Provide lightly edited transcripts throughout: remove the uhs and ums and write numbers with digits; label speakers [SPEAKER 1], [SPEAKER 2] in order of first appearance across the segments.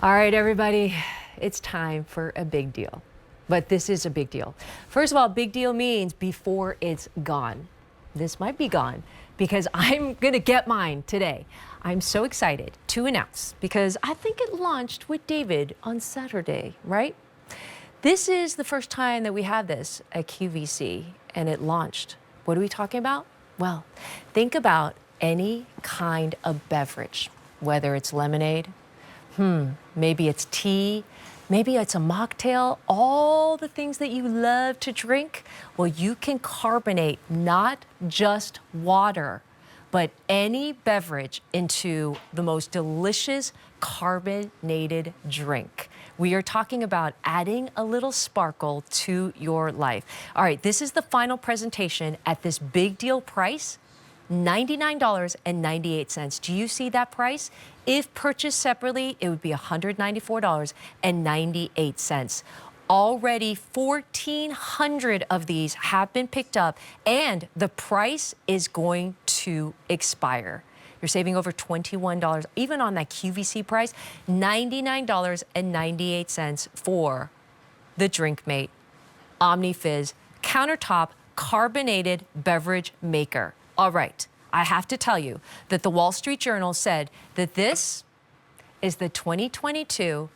[SPEAKER 1] All right, everybody, it's time for a big deal. But this is a big deal. First of all, big deal means before it's gone. This might be gone because I'm going to get mine today. I'm so excited to announce because I think it launched with David on Saturday, right? This is the first time that we have this at QVC and it launched. What are we talking about? Well, think about any kind of beverage, whether it's lemonade, maybe it's tea, maybe it's a mocktail, all the things that you love to drink. Well, you can carbonate not just water, but any beverage into the most delicious carbonated drink. We are talking about adding a little sparkle to your life. All right, this is the final presentation at this big deal price. $99.98. Do you see that price? If purchased separately, it would be $194.98. Already 1,400 of these have been picked up, and the price is going to expire. You're saving over $21, even on that QVC price, $99.98 for the Drinkmate OmniFizz Countertop Carbonated Beverage Maker. All right, I have to tell you that the Wall Street Journal said that this is the 2022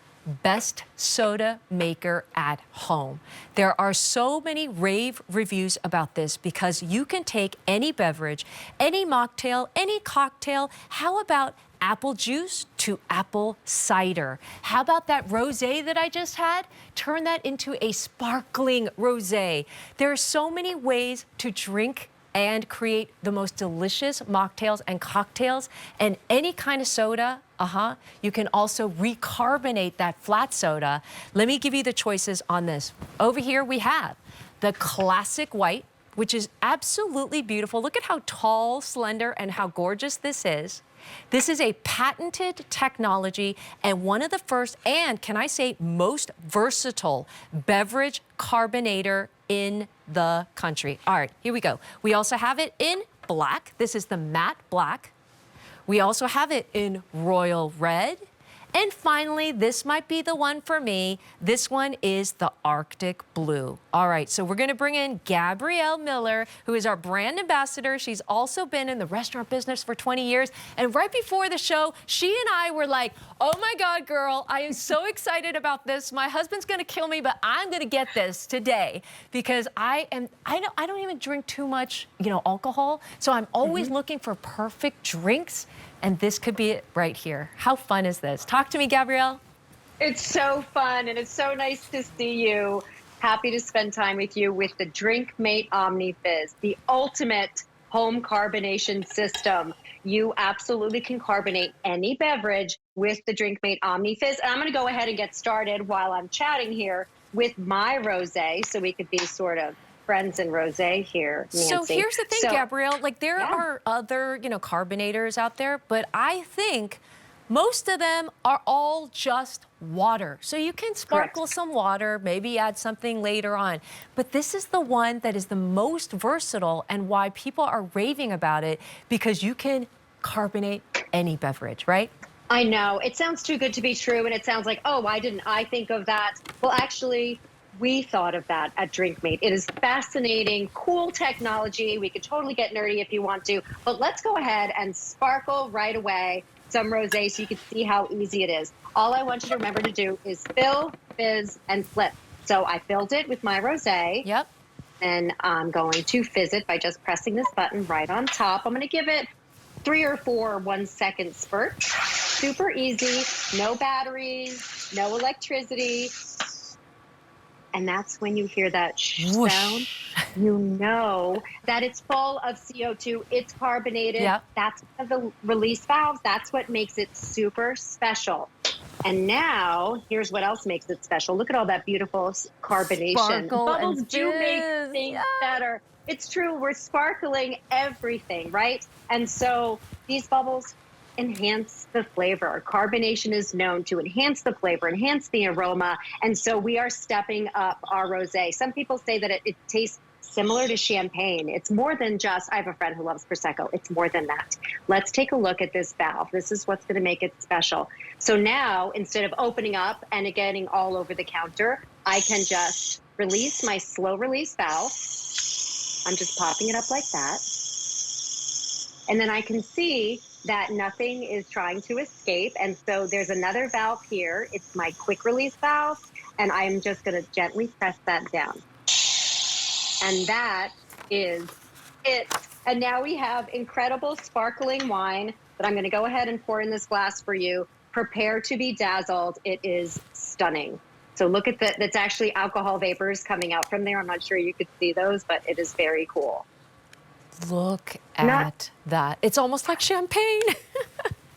[SPEAKER 1] best soda maker at home. There are so many rave reviews about this because you can take any beverage, any mocktail, any cocktail. How about apple juice to apple cider? How about that rosé that I just had? Turn that into a sparkling rosé. There are so many ways to drink and create the most delicious mocktails and cocktails and any kind of soda. You can also recarbonate that flat soda. Let me give you the choices on this. Over here we have the classic white, which is absolutely beautiful. Look at how tall, slender, and how gorgeous this is. This is a patented technology and one of the first, and can I say most versatile beverage carbonator in the country. All right, here we go. We also have it in black. This is the matte black. We also have it in royal red. And finally, this might be the one for me. This one is the Arctic blue. All right, so we're gonna bring in Gabrielle Miller, who is our brand ambassador. She's also been in the restaurant business for 20 years. And right before the show, she and I were like, oh my God, girl, I am so excited about this. My husband's gonna kill me, but I'm gonna get this today because I don't even drink too much, alcohol. So I'm always looking for perfect drinks. And this could be it right here. How fun is this? Talk to me, Gabrielle.
[SPEAKER 2] It's so fun, and it's so nice to see you. Happy to spend time with you with the Drinkmate OmniFizz, the ultimate home carbonation system. You absolutely can carbonate any beverage with the Drinkmate OmniFizz. And I'm going to go ahead and get started while I'm chatting here with my rosé, so we could be sort of friends in rosé here, Nancy.
[SPEAKER 1] So here's the thing, Gabrielle, like there are other, carbonators out there, but I think most of them are all just water. So you can sparkle some water, maybe add something later on. But this is the one that is the most versatile and why people are raving about it, because you can carbonate any beverage, right?
[SPEAKER 2] I know. It sounds too good to be true, and it sounds like, oh, why didn't I think of that? Well, actually, we thought of that at Drinkmate. It is fascinating, cool technology. We could totally get nerdy if you want to, but let's go ahead and sparkle right away some rosé so you can see how easy it is. All I want you to remember to do is fill, fizz, and flip. So I filled it with my rosé.
[SPEAKER 1] Yep.
[SPEAKER 2] And I'm going to fizz it by just pressing this button right on top. I'm going to give it 3 or 4 1-second spurts. Super easy, no batteries, no electricity. And that's when you hear that sound, you know that it's full of CO2, it's carbonated.
[SPEAKER 1] Yep.
[SPEAKER 2] That's one of the release valves. That's what makes it super special. And now, here's what else makes it special. Look at all that beautiful carbonation.
[SPEAKER 1] Sparkle
[SPEAKER 2] Bubbles
[SPEAKER 1] and
[SPEAKER 2] do make
[SPEAKER 1] fizz.
[SPEAKER 2] things better. It's true, we're sparkling everything, right? And so these bubbles enhance the flavor. Carbonation is known to enhance the flavor, enhance the aroma, and so we are stepping up our rosé. Some people say that it tastes similar to champagne. It's more than just, I have a friend who loves Prosecco. It's more than that. Let's take a look at this valve. This is what's going to make it special. So now, instead of opening up and it getting all over the counter, I can just release my slow release valve. I'm just popping it up like that. And then I can see that nothing is trying to escape. And so there's another valve here. It's my quick release valve. And I'm just going to gently press that down. And that is it. And now we have incredible sparkling wine that I'm going to go ahead and pour in this glass for you. Prepare to be dazzled. It is stunning. So look at that. That's actually alcohol vapors coming out from there. I'm not sure you could see those, but it is very cool.
[SPEAKER 1] Look at that. It's almost like champagne.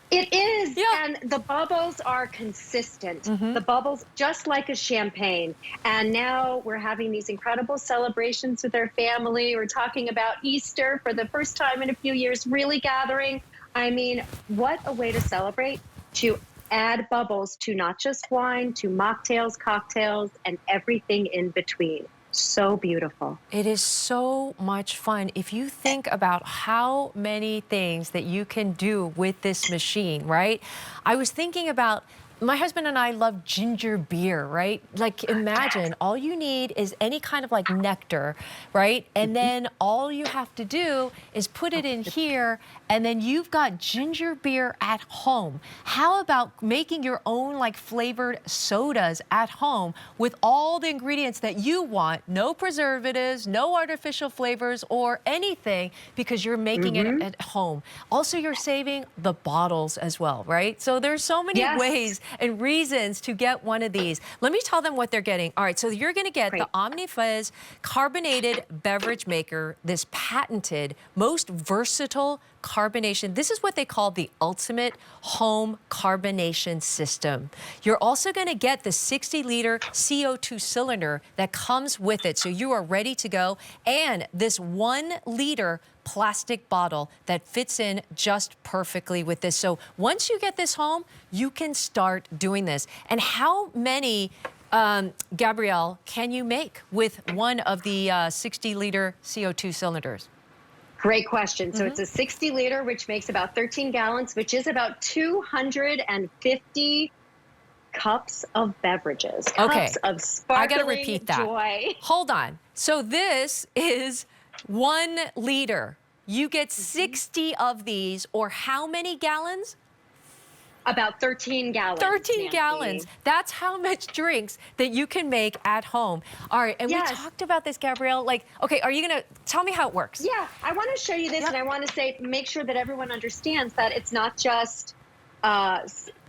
[SPEAKER 2] It is,
[SPEAKER 1] yeah.
[SPEAKER 2] And the bubbles are consistent. The bubbles, just like a champagne. And now we're having these incredible celebrations with our family. We're talking about Easter for the first time in a few years, really gathering. I mean, what a way to celebrate, to add bubbles to not just wine, to mocktails, cocktails, and everything in between. So beautiful.
[SPEAKER 1] It is so much fun. If you think about how many things that you can do with this machine, right? I was thinking about, my husband and I love ginger beer, right? Like, imagine all you need is any kind of like nectar, right? And then all you have to do is put it in here, and then you've got ginger beer at home. How about making your own like flavored sodas at home with all the ingredients that you want? No preservatives, no artificial flavors or anything, because you're making it at home. Also, you're saving the bottles as well, right? So there's so many ways and reasons to get one of these. Let me tell them what they're getting. All right, so you're gonna get the OmniFizz Carbonated Beverage Maker, this patented, most versatile carbonation. This is what they call the ultimate home carbonation system. You're also gonna get the 60-liter CO2 cylinder that comes with it, so you are ready to go, and this 1-liter plastic bottle that fits in just perfectly with this. So once you get this home, you can start doing this. And how many, Gabrielle, can you make with one of the 60-liter CO2 cylinders?
[SPEAKER 2] Great question. So it's a 60-liter, which makes about 13 gallons, which is about 250 cups of beverages. Cups of sparkling
[SPEAKER 1] I gotta repeat that.
[SPEAKER 2] Joy.
[SPEAKER 1] Hold on. So this is 1 liter. You get 60 of these, or how many gallons?
[SPEAKER 2] About 13 gallons.
[SPEAKER 1] 13
[SPEAKER 2] Nancy.
[SPEAKER 1] gallons. That's how much drinks that you can make at home. All right, and we talked about this, Gabrielle. Like, okay, are you gonna tell me how it works?
[SPEAKER 2] Yeah, I want to show you this, and I want to say, make sure that everyone understands that it's not just,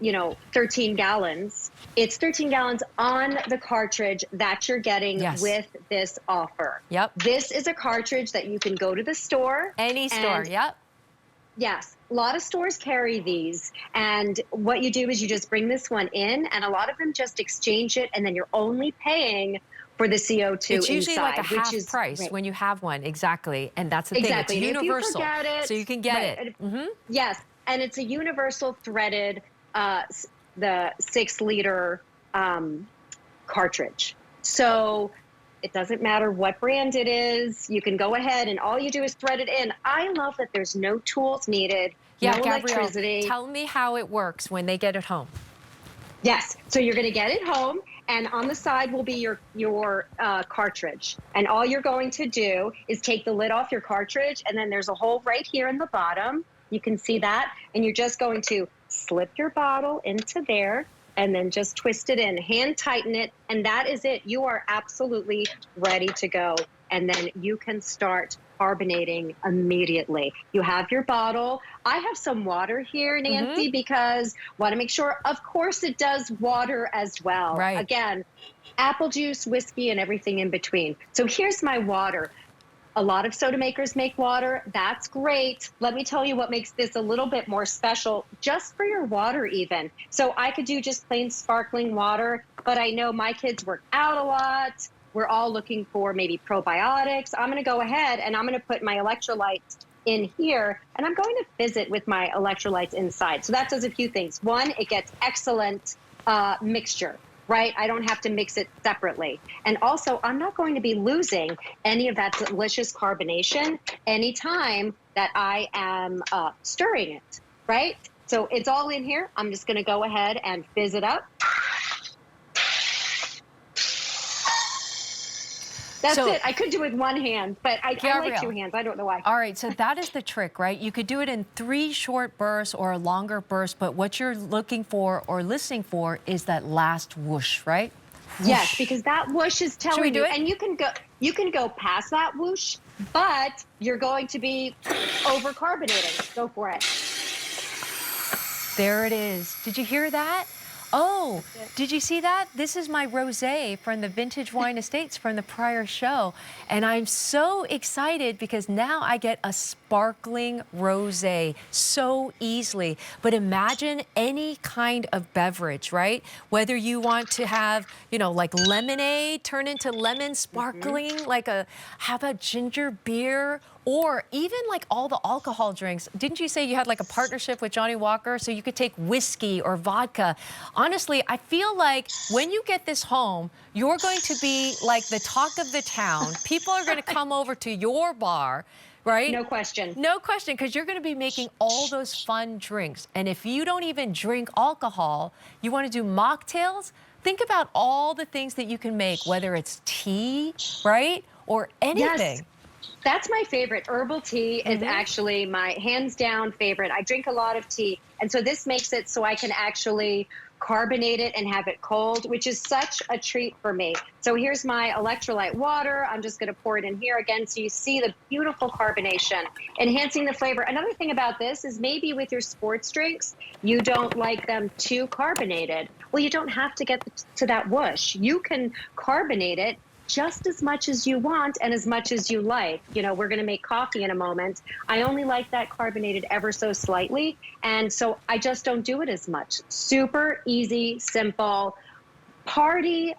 [SPEAKER 2] you know, 13 gallons. It's 13 gallons on the cartridge that you're getting with this offer. This is a cartridge that you can go to the store.
[SPEAKER 1] Any store,
[SPEAKER 2] Yes, a lot of stores carry these, and what you do is you just bring this one in, and a lot of them just exchange it, and then you're only paying for the CO2
[SPEAKER 1] it's usually
[SPEAKER 2] inside,
[SPEAKER 1] like a half price when you have one, and that's the thing, it's universal,
[SPEAKER 2] if you forget it,
[SPEAKER 1] so you can get it.
[SPEAKER 2] Yes, and it's a universal threaded, the 6-liter cartridge. So it doesn't matter what brand it is. You can go ahead and all you do is thread it in. I love that there's no tools needed, no electricity.
[SPEAKER 1] Tell me how it works when they get it home.
[SPEAKER 2] Yes, so you're gonna get it home, and on the side will be your cartridge. And all you're going to do is take the lid off your cartridge, and then there's a hole right here in the bottom. You can see that, and you're just going to slip your bottle into there, and then just twist it in, hand tighten it, and that is it. You are absolutely ready to go. And then you can start carbonating immediately. You have your bottle. I have some water here, Nancy, because I want to make sure, of course it does water as well. Again, apple juice, whiskey, and everything in between. So here's my water. A lot of soda makers make water. That's great. Let me tell you what makes this a little bit more special, just for your water even. So I could do just plain sparkling water, but I know my kids work out a lot. We're all looking for maybe probiotics. I'm going to go ahead and I'm going to put my electrolytes in here, and I'm going to fizz it with my electrolytes inside. So that does a few things. One, it gets excellent mixture. right? I don't have to mix it separately. And also, I'm not going to be losing any of that delicious carbonation anytime that I am stirring it, right? So it's all in here. I'm just gonna go ahead and fizz it up. That's it. I could do it with one hand, but I like two hands. I don't know why.
[SPEAKER 1] All right, so that is the trick, right? You could do it in 3 short bursts or a longer burst, but what you're looking for or listening for is that last whoosh, right? Whoosh.
[SPEAKER 2] Yes, because that whoosh is telling you, and you can go past that whoosh, but you're going to be over carbonating. Go for it.
[SPEAKER 1] There it is. Did you hear that? Oh, did you see that? This is my rosé from the Vintage Wine Estates from the prior show. And I'm so excited because now I get a sparkling rosé so easily. But imagine any kind of beverage, right? Whether you want to have, you know, like lemonade turn into lemon sparkling, like have a ginger beer, or even like all the alcohol drinks. Didn't you say you had like a partnership with Johnny Walker so you could take whiskey or vodka? Honestly, I feel like when you get this home, you're going to be like the talk of the town. People are going to come over to your bar, right?
[SPEAKER 2] No question.
[SPEAKER 1] No question, because you're going to be making all those fun drinks. And if you don't even drink alcohol, you want to do mocktails, think about all the things that you can make, whether it's tea, right? Or anything.
[SPEAKER 2] Yes. That's my favorite. Herbal tea is actually my hands down favorite. I drink a lot of tea. And so this makes it so I can actually carbonate it and have it cold, which is such a treat for me. So here's my electrolyte water. I'm just going to pour it in here again so you see the beautiful carbonation, enhancing the flavor. Another thing about this is maybe with your sports drinks, you don't like them too carbonated. Well, you don't have to get to that whoosh. You can carbonate it just as much as you want and as much as you like. You know, we're going to make coffee in a moment. I only like that carbonated ever so slightly, and so I just don't do it as much. Super easy, simple, party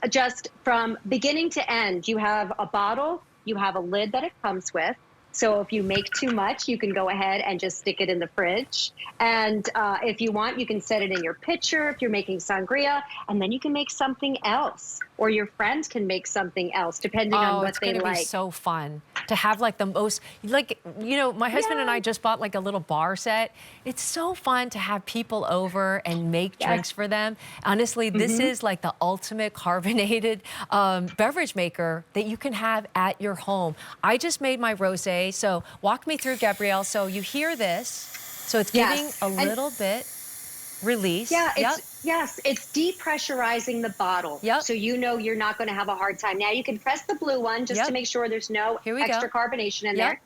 [SPEAKER 2] just from beginning to end. You have a bottle, you have a lid that it comes with. So if you make too much, you can go ahead and just stick it in the fridge. And if you want, you can set it in your pitcher if you're making sangria, and then you can make something else. Or your friends can make something else, depending on what they like.
[SPEAKER 1] Oh, it's going to be so fun to have like the most, like, you know, my husband and I just bought like a little bar set. It's so fun to have people over and make drinks for them. Honestly, this is like the ultimate carbonated beverage maker that you can have at your home. I just made my rosé, so walk me through, Gabrielle. So you hear this, so it's giving a little bit release.
[SPEAKER 2] Yeah, it's depressurizing the bottle. So you know you're not going to have a hard time. Now you can press the blue one just to make sure there's no extra carbonation in there.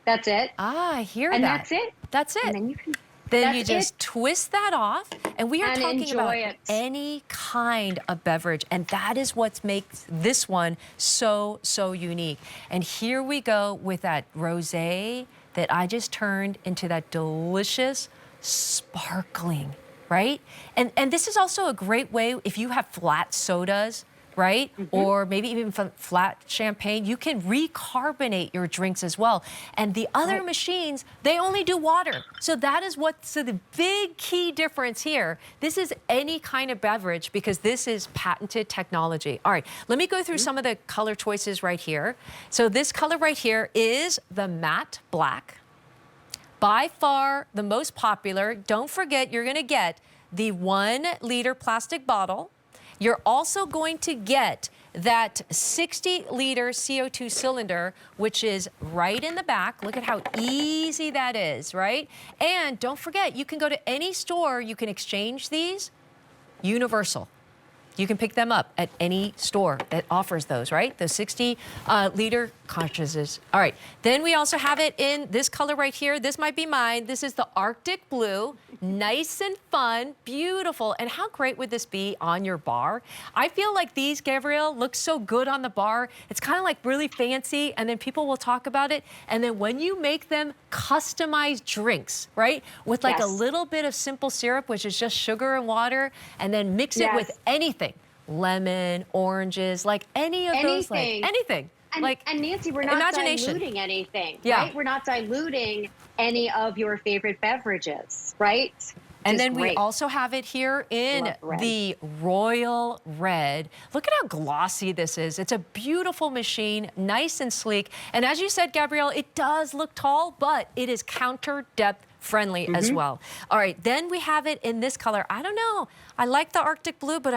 [SPEAKER 2] That's it.
[SPEAKER 1] Ah, I hear
[SPEAKER 2] and
[SPEAKER 1] that.
[SPEAKER 2] That's it.
[SPEAKER 1] That's it.
[SPEAKER 2] And then you can.
[SPEAKER 1] Then you just twist that off, and we are talking about
[SPEAKER 2] any
[SPEAKER 1] kind of beverage, and that is what makes this one so, so unique. And here we go with that rosé that I just turned into that delicious sparkling, right? And this is also a great way if you have flat sodas, right? Or maybe even flat champagne, you can recarbonate your drinks as well. And the other machines, they only do water. So that is the big key difference here. This is any kind of beverage because this is patented technology. All right, let me go through some of the color choices right here. So this color right here is the matte black. By far the most popular. Don't forget, you're gonna get the 1 liter plastic bottle. You're also going to get that 60-liter CO2 cylinder, which is right in the back. Look at how easy that is, right? And don't forget, you can go to any store, you can exchange these, universal. You can pick them up at any store that offers those, right? Those 60-liter cartridges. All right, then we also have it in this color right here. This might be mine. This is the Arctic Blue. Nice and fun, beautiful. And how great would this be on your bar? I feel like these, Gabrielle, look so good on the bar. It's kind of like really fancy, and then people will talk about it. And then when you make them customized drinks, right? With like a little bit of simple syrup, which is just sugar and water, and then mix it with anything. Lemon, oranges, like any of those, like anything.
[SPEAKER 2] And Nancy, we're not diluting anything, right? We're not diluting any of your favorite beverages, right?
[SPEAKER 1] And then
[SPEAKER 2] great.
[SPEAKER 1] we also have it here in the royal red. Look at how glossy this is. It's a beautiful machine, nice and sleek. And as you said, Gabrielle, it does look tall, but it is counter depth friendly as well. All right, then we have it in this color. I don't know. I like the Arctic blue, but I'm